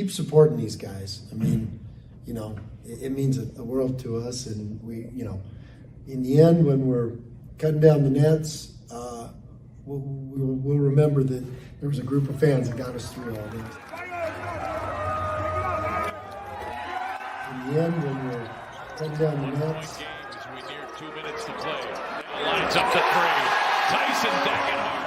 keep supporting these guys. I mean, you know, it means the world to us, and we, you know, in the end, when we're cutting down the nets, we'll remember that there was a group of fans that got us through all this. In the end, when we're cutting down the nets. As we near 2 minutes to play. Lines up to three. Tyson back and hard.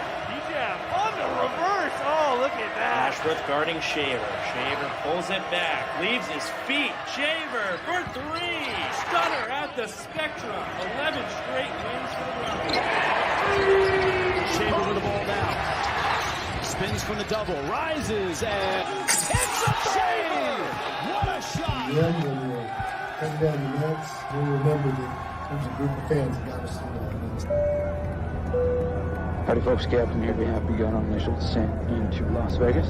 On the reverse. Oh, look at that. Ashworth guarding Shaver. Shaver pulls it back. Leaves his feet. Shaver for three. Stunner at the spectrum. 11 straight wins for the Browns. Shaver with the ball now. Spins from the double. Rises and hits a three. What a shot. In the end, when we're cutting down the nets, we'll remember that there's a group of fans that got us through all this. Howdy folks, Captain here. We have begun our initial descent into Las Vegas.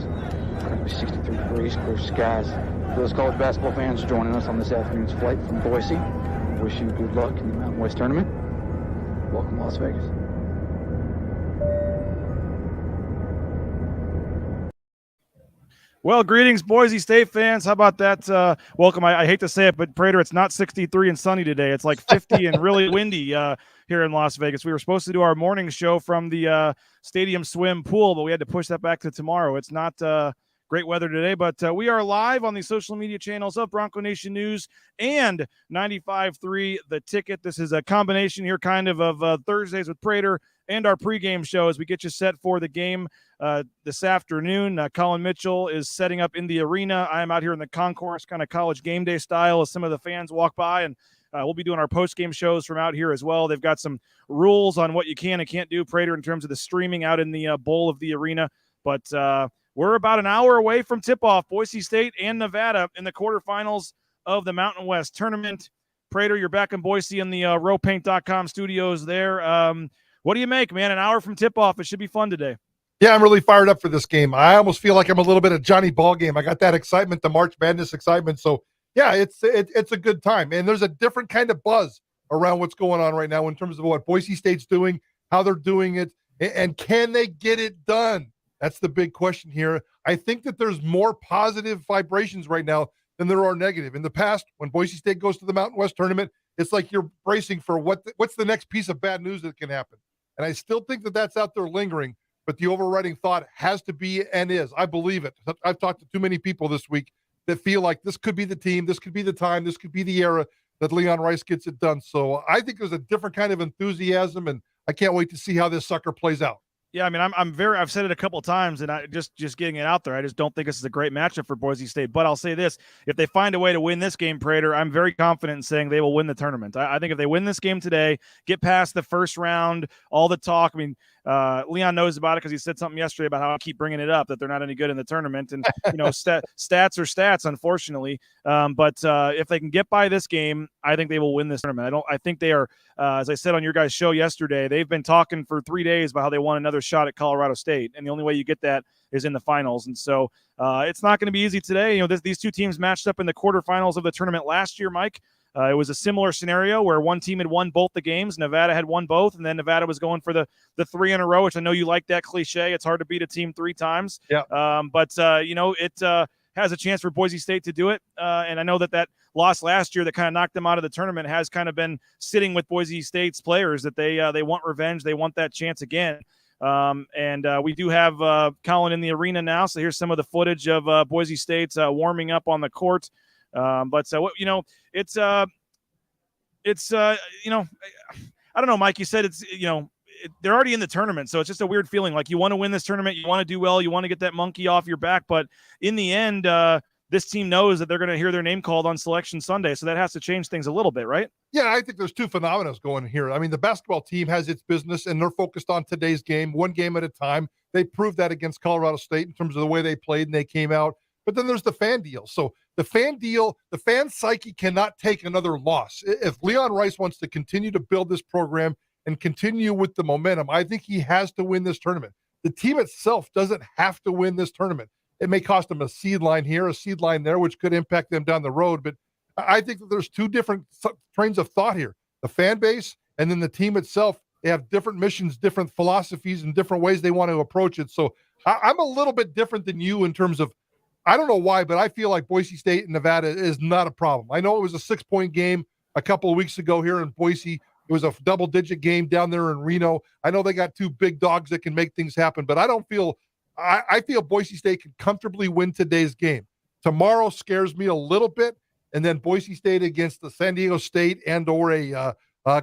Currently 63 degrees, clear skies. For those college basketball fans joining us on this afternoon's flight from Boise, wish you good luck in the Mountain West Tournament. Welcome to Las Vegas. Well, greetings, Boise State fans. How about that? Welcome. I hate to say it, but Prater, it's not 63 and sunny today. It's like 50 and really windy here in Las Vegas. We were supposed to do our morning show from the stadium swim pool, but we had to push that back to tomorrow. It's not great weather today, but we are live on the social media channels of Bronco Nation News and 95.3 The Ticket. This is a combination here kind of Thursdays with Prater and our pregame show as we get you set for the game this afternoon. Collin Mitchell is setting up in the arena. I am out here in the concourse, kind of college game day style, as some of the fans walk by, and we'll be doing our post-game shows from out here as well. They've got some rules on what you can and can't do, Prater, in terms of the streaming out in the bowl of the arena. But we're about an hour away from tip-off. Boise State and Nevada in the quarterfinals of the Mountain West Tournament. Prater, you're back in Boise in the rowpaint.com studios there. What do you make, man? An hour from tip-off. It should be fun today. Yeah, I'm really fired up for this game. I almost feel like I'm a little bit of Johnny Ballgame. I got that excitement, the March Madness excitement. So, yeah, it's a good time. And there's a different kind of buzz around what's going on right now in terms of what Boise State's doing, how they're doing it, and can they get it done? That's the big question here. I think that there's more positive vibrations right now than there are negative. In the past, when Boise State goes to the Mountain West Tournament, it's like you're bracing for what's the next piece of bad news that can happen. And I still think that that's out there lingering, but the overriding thought has to be and is. I believe it. I've talked to too many people this week that feel like this could be the team, this could be the time, this could be the era that Leon Rice gets it done. So I think there's a different kind of enthusiasm, and I can't wait to see how this sucker plays out. Yeah, I mean, I've said it a couple of times, and I just getting it out there. I just don't think this is a great matchup for Boise State. But I'll say this: if they find a way to win this game, Prater, I'm very confident in saying they will win the tournament. I think if they win this game today, get past the first round, all the talk. I mean, Leon knows about it because he said something yesterday about how I keep bringing it up that they're not any good in the tournament, and you know, stats are stats, unfortunately. But if they can get by this game, I think they will win this tournament. I think they are. As I said on your guys' show yesterday, they've been talking for 3 days about how they want another shot at Colorado State, and the only way you get that is in the finals. And so it's not going to be easy today. You know, these two teams matched up in the quarterfinals of the tournament last year, Mike. It was a similar scenario where one team had won both the games. Nevada had won both, and then Nevada was going for the 3 in a row, which I know you like that cliche. It's hard to beat a team 3 times. Yeah. But you know, it has a chance for Boise State to do it. And I know that loss last year that kind of knocked them out of the tournament has kind of been sitting with Boise State's players, that they want revenge. They want that chance again. And we do have Collin in the arena now. So here's some of the footage of Boise State's warming up on the court. But you know, it's you know, I don't know, Mike, you said it's, you know, they're already in the tournament. So it's just a weird feeling. Like you want to win this tournament, you want to do well, you want to get that monkey off your back. But in the end, this team knows that they're going to hear their name called on Selection Sunday. So that has to change things a little bit, right? Yeah, I think there's two phenomena going here. I mean, the basketball team has its business, and they're focused on today's game, one game at a time. They proved that against Colorado State in terms of the way they played and they came out. But then there's the fan deal. So the fan psyche cannot take another loss. If Leon Rice wants to continue to build this program and continue with the momentum, I think he has to win this tournament. The team itself doesn't have to win this tournament. It may cost them a seed line here, a seed line there, which could impact them down the road. But I think that there's two different trains of thought here. The fan base and then the team itself, they have different missions, different philosophies, and different ways they want to approach it. So I'm a little bit different than you in terms of I don't know why, but I feel like Boise State and Nevada is not a problem. I know it was a 6-point game a couple of weeks ago here in Boise. It was a double-digit game down there in Reno. I know they got two big dogs that can make things happen, but I feel Boise State can comfortably win today's game. Tomorrow scares me a little bit, and then Boise State against the San Diego State and or a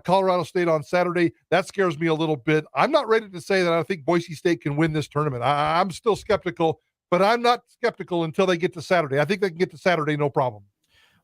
Colorado State on Saturday, that scares me a little bit. I'm not ready to say that I think Boise State can win this tournament. I'm still skeptical, but I'm not skeptical until they get to Saturday. I think they can get to Saturday, no problem.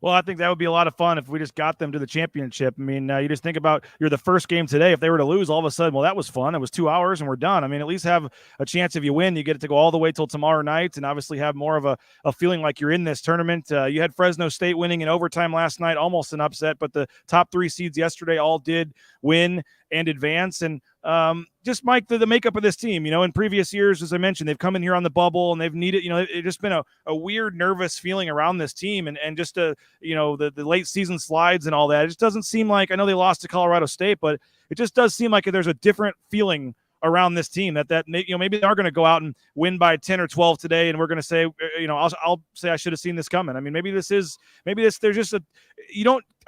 Well, I think that would be a lot of fun if we just got them to the championship. I mean, you just think about you're the first game today. If they were to lose, all of a sudden, well, that was fun. It was 2 hours and we're done. I mean, at least have a chance if you win, you get to go all the way till tomorrow night and obviously have more of a feeling like you're in this tournament. You had Fresno State winning in overtime last night, almost an upset, but the top 3 seeds yesterday all did win and advance. And just Mike, the makeup of this team, in previous years, as I mentioned, they've come in here on the bubble and they've needed, it's just been a weird, nervous feeling around this team. And just, the late season slides and all that, it just doesn't seem like, I know they lost to Colorado State, but it just does seem like there's a different feeling around this team that maybe they are going to go out and win by 10 or 12 today. And we're going to say, I'll say I should have seen this coming. I mean, there's just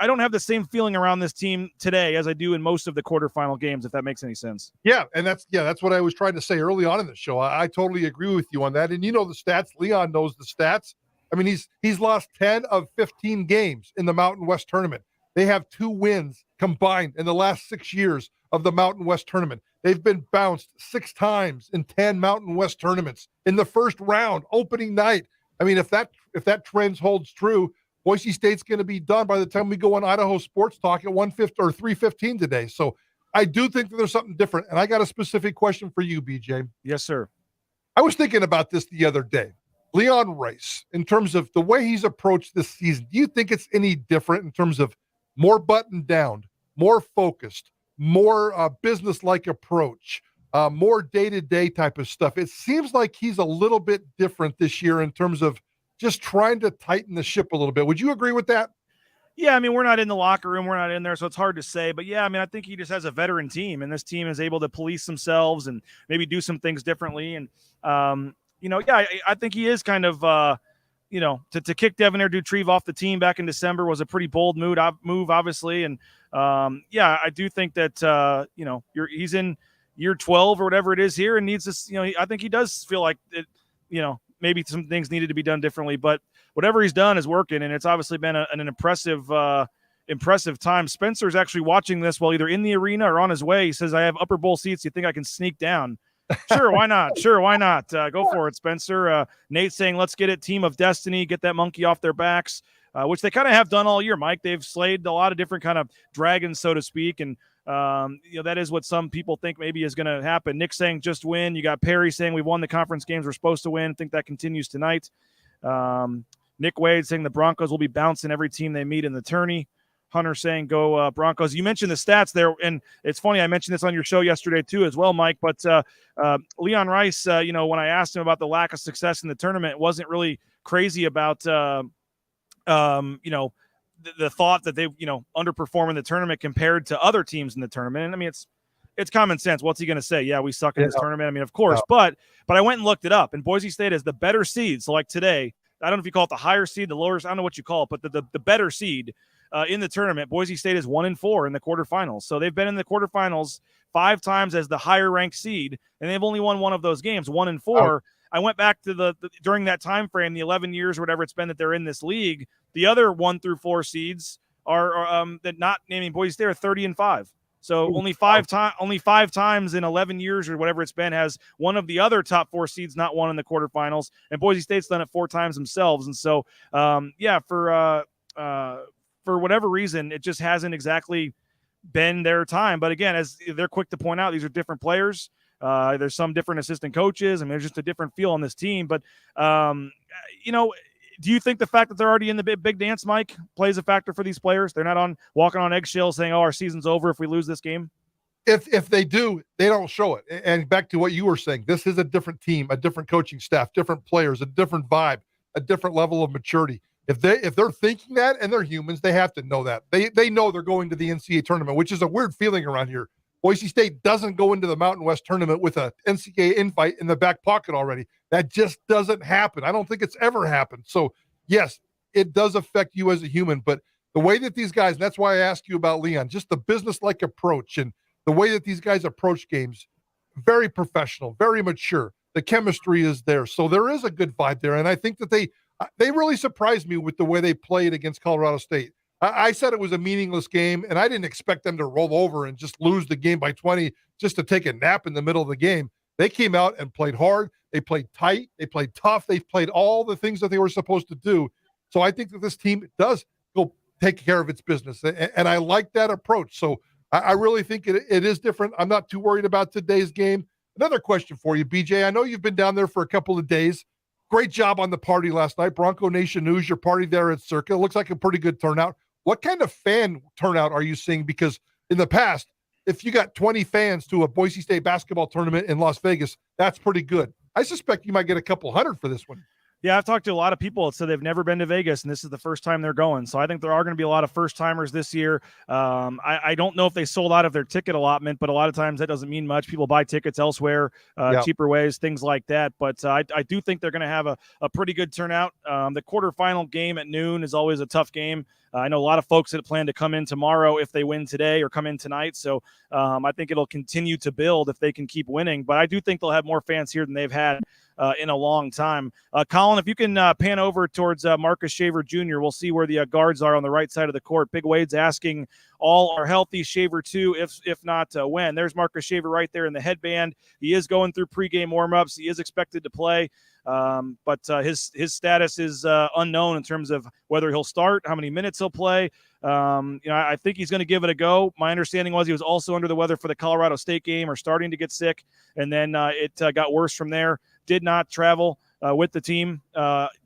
I don't have the same feeling around this team today as I do in most of the quarterfinal games, if that makes any sense. Yeah. And that's what I was trying to say early on in the show. I totally agree with you on that. And the stats, Leon knows the stats. I mean, he's lost 10 of 15 games in the Mountain West tournament. They have 2 wins combined in the last 6 years of the Mountain West tournament. They've been bounced 6 times in 10 Mountain West tournaments in the first round, opening night. I mean, if that trend holds true, Boise State's going to be done by the time we go on Idaho Sports Talk at 1:50 or 3:15 today. So I do think that there's something different. And I got a specific question for you, BJ. Yes, sir. I was thinking about this the other day. Leon Rice, in terms of the way he's approached this season, do you think it's any different in terms of more buttoned down, more focused, more business-like approach, more day-to-day type of stuff? It seems like he's a little bit different this year in terms of just trying to tighten the ship a little bit. Would you agree with that? Yeah, I mean, we're not in the locker room. We're not in there, so it's hard to say. But, yeah, I mean, I think he just has a veteran team, and this team is able to police themselves and maybe do some things differently. And, I think he is kind of, to kick Devin Dutrieve off the team back in December was a pretty bold move, obviously. And, I do think that, he's in year 12 or whatever it is here and needs this, I think he does feel like it, maybe some things needed to be done differently, but whatever he's done is working, and it's obviously been an impressive time. Spencer's actually watching this while either in the arena or on his way. He says, I have upper bowl seats. You think I can sneak down? Sure, why not? Go for it, Spencer. Nate saying, let's get it, team of destiny, get that monkey off their backs, which they kind of have done all year, Mike. They've slayed a lot of different kind of dragons, so to speak, and that is what some people think maybe is going to happen. Nick saying just win. You got Perry saying we've won the conference games we're supposed to win. I think that continues tonight. Nick Wade saying the Broncos will be bouncing every team they meet in the tourney. Hunter saying go Broncos. You mentioned the stats there, and it's funny, I mentioned this on your show yesterday too as well, Mike, but Leon Rice, when I asked him about the lack of success in the tournament, wasn't really crazy about the thought that they, underperform in the tournament compared to other teams in the tournament. And I mean, it's common sense. What's he going to say? Yeah, we suck in this tournament. I mean, of course, but I went and looked it up, and Boise State is the better seed. So like today, I don't know if you call it the higher seed, the lower, I don't know what you call it, but the better seed in the tournament, Boise State is 1-4 in the quarterfinals. So they've been in the quarterfinals 5 times as the higher ranked seed, and they've only won one of those games, 1-4. I went back to the during that time frame, the 11 years or whatever it's been that they're in this league. The other 1 through 4 seeds are that not naming Boise State are 30-5. So only five times in 11 years or whatever it's been has one of the other top 4 seeds not won in the quarterfinals, and Boise State's done it 4 times themselves. And so, for whatever reason, it just hasn't exactly been their time. But again, as they're quick to point out, these are different players. There's some different assistant coaches. I mean, there's just a different feel on this team. But, do you think the fact that they're already in the big dance, Mike, plays a factor for these players? They're not walking on eggshells saying, oh, our season's over if we lose this game? If they do, they don't show it. And back to what you were saying, this is a different team, a different coaching staff, different players, a different vibe, a different level of maturity. If they're thinking that, and they're humans, they have to know that. They know they're going to the NCAA tournament, which is a weird feeling around here. Boise State doesn't go into the Mountain West tournament with a NCAA invite in the back pocket already. That just doesn't happen. I don't think it's ever happened. So, yes, it does affect you as a human, but the way that these guys, and that's why I asked you about Leon, just the business-like approach and the way that these guys approach games, very professional, very mature. The chemistry is there. So there is a good vibe there. And I think that they really surprised me with the way they played against Colorado State. I said it was a meaningless game, and I didn't expect them to roll over and just lose the game by 20 just to take a nap in the middle of the game. They came out and played hard. They played tight. They played tough. They played all the things that they were supposed to do. So I think that this team does go take care of its business, and I like that approach. So I really think it is different. I'm not too worried about today's game. Another question for you, BJ. I know you've been down there for a couple of days. Great job on the party last night. Bronco Nation News, your party there at Circa. Looks like a pretty good turnout. What kind of fan turnout are you seeing? Because in the past, if you got 20 fans to a Boise State basketball tournament in Las Vegas, that's pretty good. I suspect you might get a couple hundred for this one. Yeah, I've talked to a lot of people that said they've never been to Vegas, and this is the first time they're going. So I think there are going to be a lot of first-timers this year. I don't know if they sold out of their ticket allotment, but a lot of times that doesn't mean much. People buy tickets elsewhere, cheaper ways, things like that. But I do think they're going to have a pretty good turnout. The quarterfinal game at noon is always a tough game. I know a lot of folks that plan to come in tomorrow if they win today or come in tonight. So I think it'll continue to build if they can keep winning. But I do think they'll have more fans here than they've had in a long time. Collin, if you can pan over towards Marcus Shaver Jr., we'll see where the guards are on the right side of the court. Big Wade's asking, all are healthy, Shaver too, if not, when? There's Marcus Shaver right there in the headband. He is going through pregame warmups. He is expected to play. But his status is unknown in terms of whether he'll start, how many minutes he'll play. I think he's going to give it a go. My understanding was he was also under the weather for the Colorado State game or starting to get sick, and then it got worse from there. Did not travel with the team.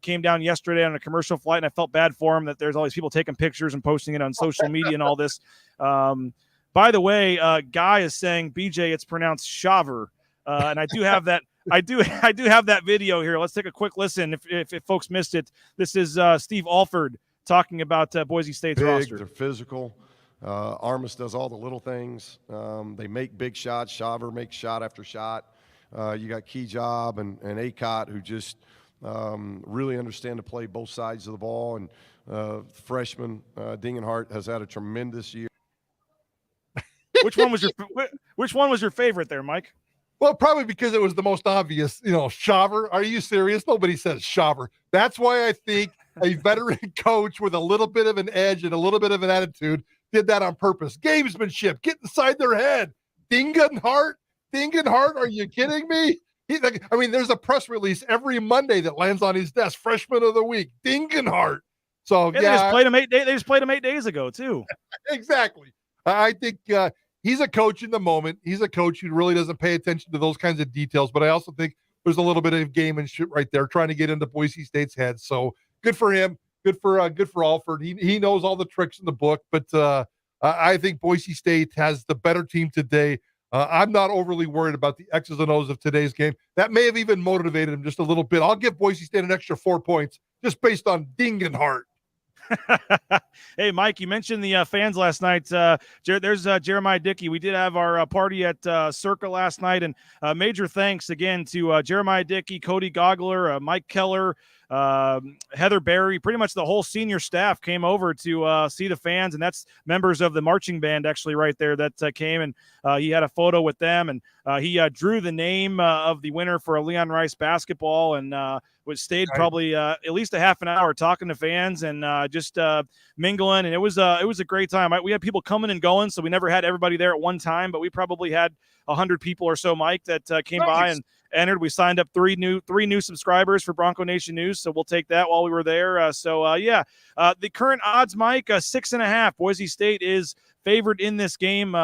Came down yesterday on a commercial flight, and I felt bad for him that there's all these people taking pictures and posting it on social media and all this. By the way, Guy is saying, BJ, it's pronounced Shaver, and I do have that. I do have that video here. Let's take a quick listen. If folks missed it, this is Steve Alford talking about Boise State's roster. They're physical. Armas does all the little things. They make big shots. Shaver makes shot after shot. You got Key Job and Acott who just really understand to play both sides of the ball. And freshman Dingenhart has had a tremendous year. Which one was your favorite there, Mike? Well, probably because it was the most obvious, Shaver. Are you serious? Nobody says Shaver. That's why I think a veteran coach with a little bit of an edge and a little bit of an attitude did that on purpose. Gamesmanship, get inside their head. Dingenhart, are you kidding me? There's a press release every Monday that lands on his desk. Freshman of the week, Dingenhart. So They just played him 8 days ago too. Exactly. I think he's a coach in the moment. He's a coach who really doesn't pay attention to those kinds of details. But I also think there's a little bit of game and shit right there, trying to get into Boise State's head. So good for him. Good for Alford. He knows all the tricks in the book. But I think Boise State has the better team today. I'm not overly worried about the X's and O's of today's game. That may have even motivated him just a little bit. I'll give Boise State an extra 4 points just based on Dingenhart. Hey, Mike, you mentioned the fans last night. There's Jeremiah Dickey. We did have our party at Circa last night, and major thanks again to Jeremiah Dickey, Cody Gogler, Mike Keller, Heather Berry. Pretty much the whole senior staff came over to see the fans, and that's members of the marching band actually right there that came, and he had a photo with them, and he drew the name of the winner for a Leon Rice basketball, and stayed probably at least a half an hour talking to fans and just mingling, and it was a great time. We had people coming and going, so we never had everybody there at one time, but we probably had 100 people or so, Mike, that came by and entered. We signed up three new subscribers for Bronco Nation News, so we'll take that while we were there. The current odds, Mike, 6.5. Boise State is favored in this game.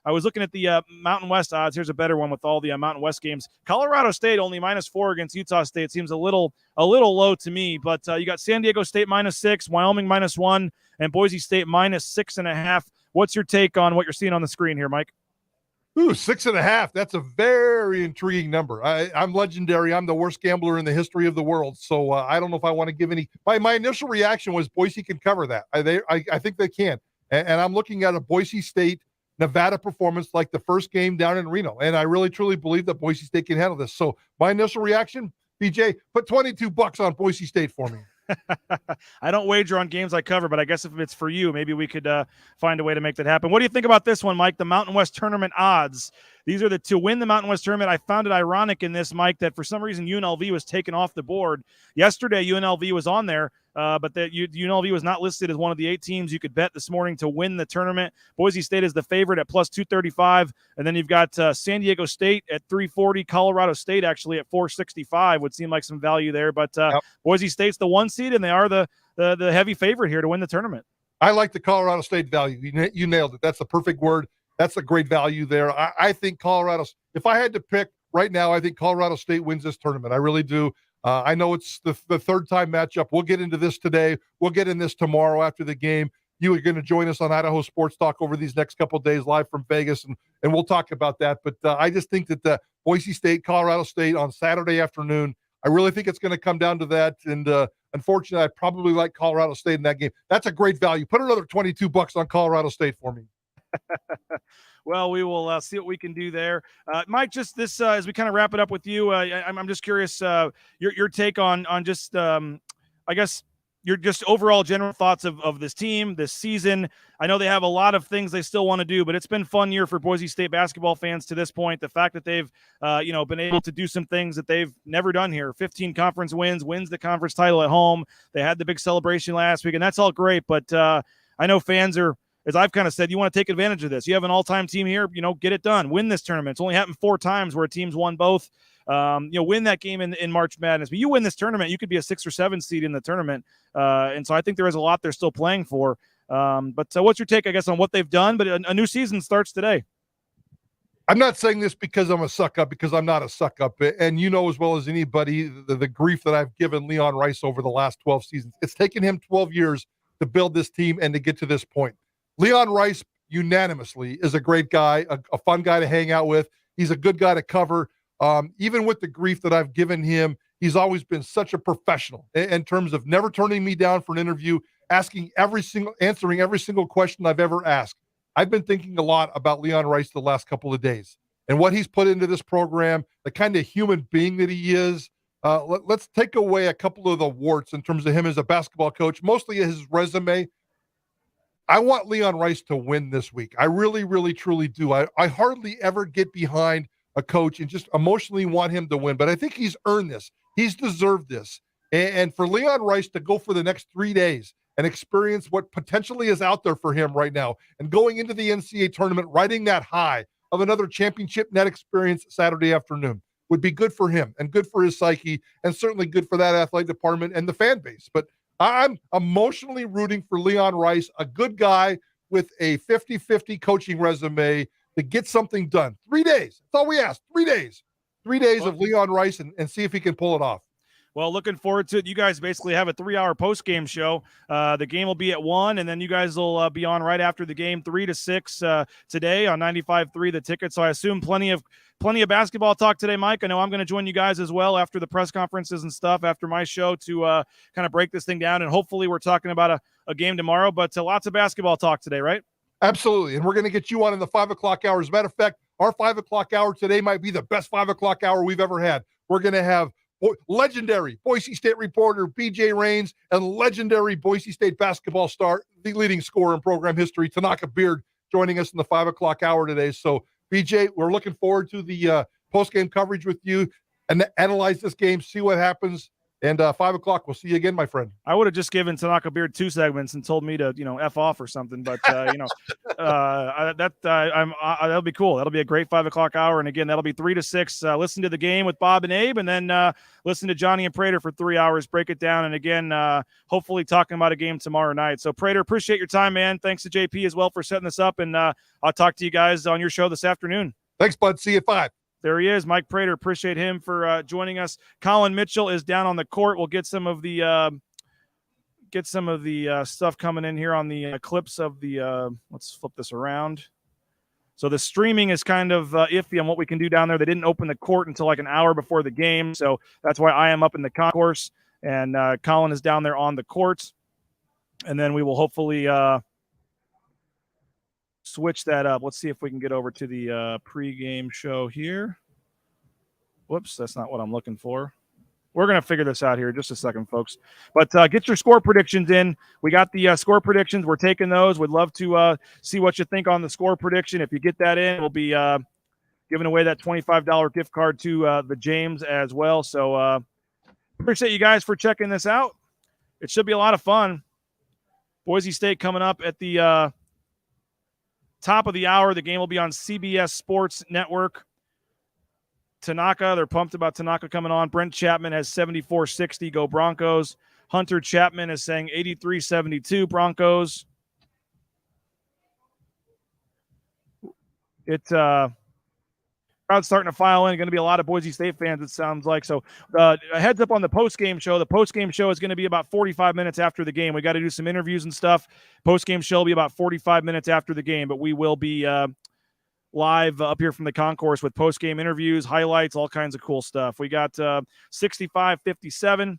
I was looking at the Mountain West odds. Here's a better one with all the Mountain West games. Colorado State only -4 against Utah State. Seems a little low to me, but you got San Diego State -6, Wyoming -1, and Boise State -6.5. What's your take on what you're seeing on the screen here, Mike? Ooh, 6.5. That's a very intriguing number. I'm legendary. I'm the worst gambler in the history of the world. So I don't know if I want to give any. My initial reaction was Boise can cover that. I think they can. And I'm looking at a Boise State Nevada performance like the first game down in Reno. And I really, truly believe that Boise State can handle this. So my initial reaction, BJ, put $22 on Boise State for me. I don't wager on games I cover, but I guess if it's for you, maybe we could find a way to make that happen. What do you think about this one, Mike? The Mountain West Tournament odds. These are the to win the Mountain West Tournament. I found it ironic in this, Mike, that for some reason UNLV was taken off the board. Yesterday, UNLV was on there, but that UNLV was not listed as one of the 8 teams you could bet this morning to win the tournament. Boise State is the favorite at plus 235, and then you've got San Diego State at 340, Colorado State actually at 465. Would seem like some value there, but Boise State's the 1 seed, and they are the heavy favorite here to win the tournament. I like the Colorado State value. You nailed it. That's the perfect word. That's a great value there. I think if I had to pick right now, I think Colorado State wins this tournament. I really do. I know it's the third time matchup. We'll get into this today. We'll get in this tomorrow after the game. You are going to join us on Idaho Sports Talk over these next couple of days live from Vegas, and we'll talk about that. But I just think that the Boise State, Colorado State on Saturday afternoon, I really think it's going to come down to that. And unfortunately, I probably like Colorado State in that game. That's a great value. Put another $22 on Colorado State for me. Well, we will see what we can do there. Mike, just this as we kind of wrap it up with you, I'm just curious your take on just I guess your just overall general thoughts of this team, this season. I know they have a lot of things they still want to do, but it's been a fun year for Boise State basketball fans to this point. The fact that they've been able to do some things that they've never done here. 15 conference wins the conference title at home. They had the big celebration last week, and that's all great. But I know fans are, as I've kind of said, you want to take advantage of this. You have an all-time team here, get it done. Win this tournament. It's only happened 4 times where a team's won both. Win that game in March Madness. But you win this tournament, you could be a 6 or 7 seed in the tournament. And so I think there is a lot they're still playing for. But what's your take, I guess, on what they've done? But a new season starts today. I'm not saying this because I'm a suck-up, because I'm not a suck-up. And you know as well as anybody the grief that I've given Leon Rice over the last 12 seasons. It's taken him 12 years to build this team and to get to this point. Leon Rice unanimously is a great guy, a fun guy to hang out with. He's a good guy to cover. Even with the grief that I've given him, he's always been such a professional in terms of never turning me down for an interview, answering every single question I've ever asked. I've been thinking a lot about Leon Rice the last couple of days and what he's put into this program, the kind of human being that he is. Let's take away a couple of the warts in terms of him as a basketball coach, mostly his resume. I want Leon Rice to win this week. I really, really, truly do. I hardly ever get behind a coach and just emotionally want him to win, but I think he's earned this. He's deserved this. And for Leon Rice to go for the next 3 days and experience what potentially is out there for him right now and going into the NCAA tournament, riding that high of another championship net experience Saturday afternoon would be good for him and good for his psyche and certainly good for that athletic department and the fan base. But I'm emotionally rooting for Leon Rice, a good guy with a 50-50 coaching resume to get something done. 3 days. That's all we ask. 3 days. 3 days of Leon Rice and see if he can pull it off. Well, looking forward to it. You guys basically have a 3-hour post-game show. The game will be at 1, and then you guys will be on right after the game, 3 to 6 today on 95.3 The Ticket. So I assume plenty of basketball talk today, Mike. I know I'm going to join you guys as well after the press conferences and stuff after my show to kind of break this thing down. And hopefully we're talking about a game tomorrow, but lots of basketball talk today, right? Absolutely. And we're going to get you on in the 5 o'clock hour. As a matter of fact, our 5 o'clock hour today might be the best 5 o'clock hour we've ever had. We're going to have legendary Boise State reporter BJ Rains and legendary Boise State basketball star, the leading scorer in program history, Tanaka Beard, joining us in the 5 o'clock hour today. So, BJ, we're looking forward to the post-game coverage with you and analyze this game, see what happens. And 5 o'clock, we'll see you again, my friend. I would have just given Tanaka Beard 2 segments and told me to, F off or something. But, that'll be cool. That'll be a great 5 o'clock hour. And again, that'll be 3 to 6. Listen to the game with Bob and Abe, and then listen to Johnny and Prater for 3 hours, break it down. And again, hopefully talking about a game tomorrow night. So Prater, appreciate your time, man. Thanks to JP as well for setting this up. And I'll talk to you guys on your show this afternoon. Thanks, bud. See you at 5. There he is, Mike Prater. Appreciate him for joining us. Collin Mitchell is down on the court. We'll get some of the stuff coming in here on the clips of the. Let's flip this around. So the streaming is kind of iffy on what we can do down there. They didn't open the court until like an hour before the game, so that's why I am up in the concourse and Collin is down there on the court. And then we will hopefully. switch that up. Let's see if we can get over to the pregame show here. Whoops, that's not what I'm looking for. We're going to figure this out here in just a second, folks. But get your score predictions in. We got the score predictions. We're taking those. We'd love to see what you think on the score prediction. If you get that in, we'll be giving away that $25 gift card to the James as well. So appreciate you guys for checking this out. It should be a lot of fun. Boise State coming up at the top of the hour. The game will be on CBS Sports Network. Tanaka, they're pumped about Tanaka coming on. Brent Chapman has 74-60, go Broncos. Hunter Chapman is saying 83-72 Broncos. Crowd's starting to file in. Going to be a lot of Boise State fans, it sounds like. So a heads up on the post-game show. The post-game show is going to be about 45 minutes after the game. We got to do some interviews and stuff. Post-game show will be about 45 minutes after the game, but we will be live up here from the concourse with post-game interviews, highlights, all kinds of cool stuff. We got 65-57.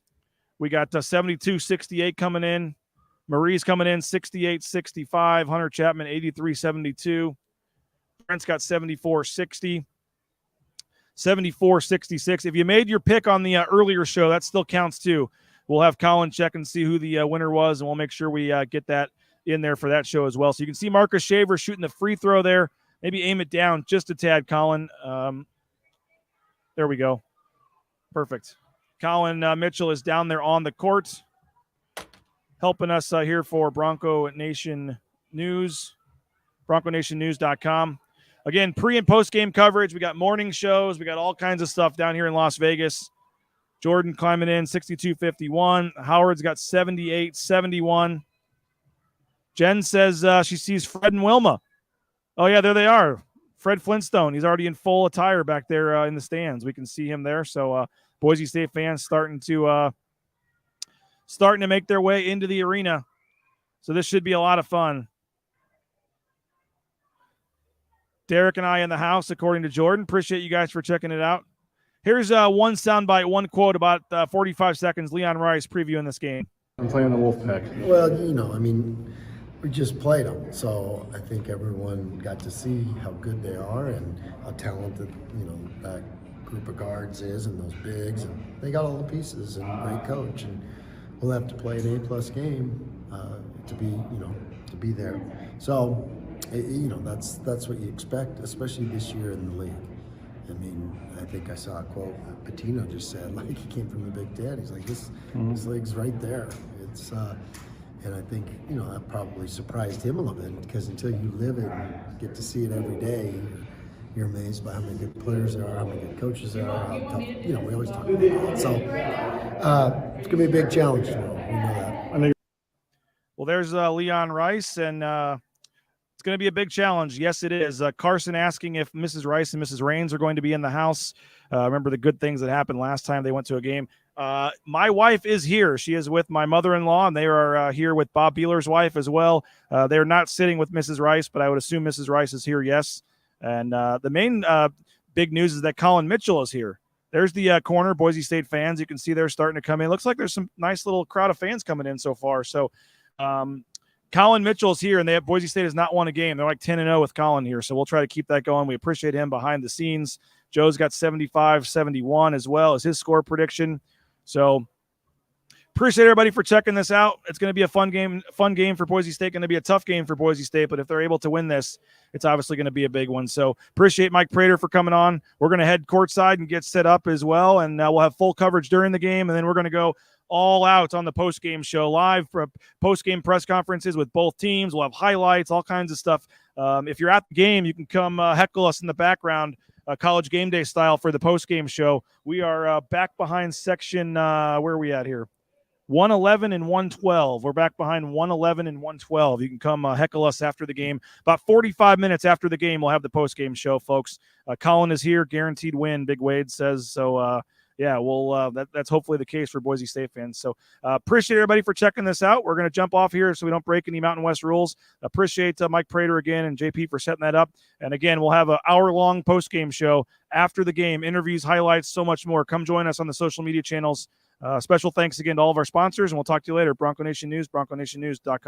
We got 72-68 coming in. Marie's coming in 68-65. Hunter Chapman 83-72. Brent's got 74-60. 74-66. If you made your pick on the earlier show, that still counts too. We'll have Collin check and see who the winner was, and we'll make sure we get that in there for that show as well. So you can see Marcus Shaver shooting the free throw there. Maybe aim it down just a tad, Collin. There we go. Perfect. Collin Mitchell is down there on the court, helping us here for Bronco Nation News, BroncoNationNews.com. Again, pre- and post-game coverage. We got morning shows. We got all kinds of stuff down here in Las Vegas. Jordan climbing in 62-51. Howard's got 78-71. Jen says she sees Fred and Wilma. Oh, yeah, there they are. Fred Flintstone. He's already in full attire back there in the stands. We can see him there. So Boise State fans starting to make their way into the arena. So this should be a lot of fun. Derek and I in the house, according to Jordan. Appreciate you guys for checking it out. Here's one soundbite, one quote, about 45 seconds. Leon Rice previewing this game. I'm playing the Wolfpack. Well, we just played them, so I think everyone got to see how good they are and how talented, that group of guards is and those bigs, and they got all the pieces and a great coach, and we'll have to play an A+ game to be there. So, that's what you expect, especially this year in the league. I mean, I think I saw a quote that Patino just said, like he came from the Big Ten. He's like, this league's right there. It's and I think, that probably surprised him a little bit, because until you live it and get to see it every day, you're amazed by how many good players there are, how many good coaches there are, how tough, we always talk about that. So it's going to be a big challenge tomorrow. We know that. Well, there's Leon Rice, and it's going to be a big challenge. Yes, it is. Carson asking if Mrs. Rice and Mrs. Raines are going to be in the house. Remember the good things that happened last time they went to a game. My wife is here. She is with my mother-in-law, and they are here with Bob Beeler's wife as well. They're not sitting with Mrs. Rice, but I would assume Mrs. Rice is here, yes. And the main big news is that Collin Mitchell is here. There's the corner, Boise State fans. You can see they're starting to come in. Looks like there's some nice little crowd of fans coming in so far. So Collin Mitchell's here, and Boise State has not won a game. They're like 10-0 with Collin here, so we'll try to keep that going. We appreciate him behind the scenes. Joe's got 75-71 as well as his score prediction. So appreciate everybody for checking this out. It's going to be a fun game for Boise State, going to be a tough game for Boise State, but if they're able to win this, it's obviously going to be a big one. So appreciate Mike Prater for coming on. We're going to head courtside and get set up as well, and we'll have full coverage during the game, and then we're going to go all out on the post-game show, live for post-game press conferences with both teams. We'll have highlights, all kinds of stuff. If you're at the game, you can come heckle us in the background, college game day style for the post-game show. We are back behind section, where are we at here? 111 and 112. We're back behind 111 and 112. You can come heckle us after the game. About 45 minutes after the game, we'll have the post-game show, folks. Collin is here, guaranteed win, Big Wade says. So, yeah, that's hopefully the case for Boise State fans. So appreciate everybody for checking this out. We're going to jump off here so we don't break any Mountain West rules. Appreciate Mike Prater again and JP for setting that up. And again, we'll have an hour-long post-game show after the game, interviews, highlights, so much more. Come join us on the social media channels. Special thanks again to all of our sponsors, and we'll talk to you later. Bronco Nation News, BroncoNationNews.com.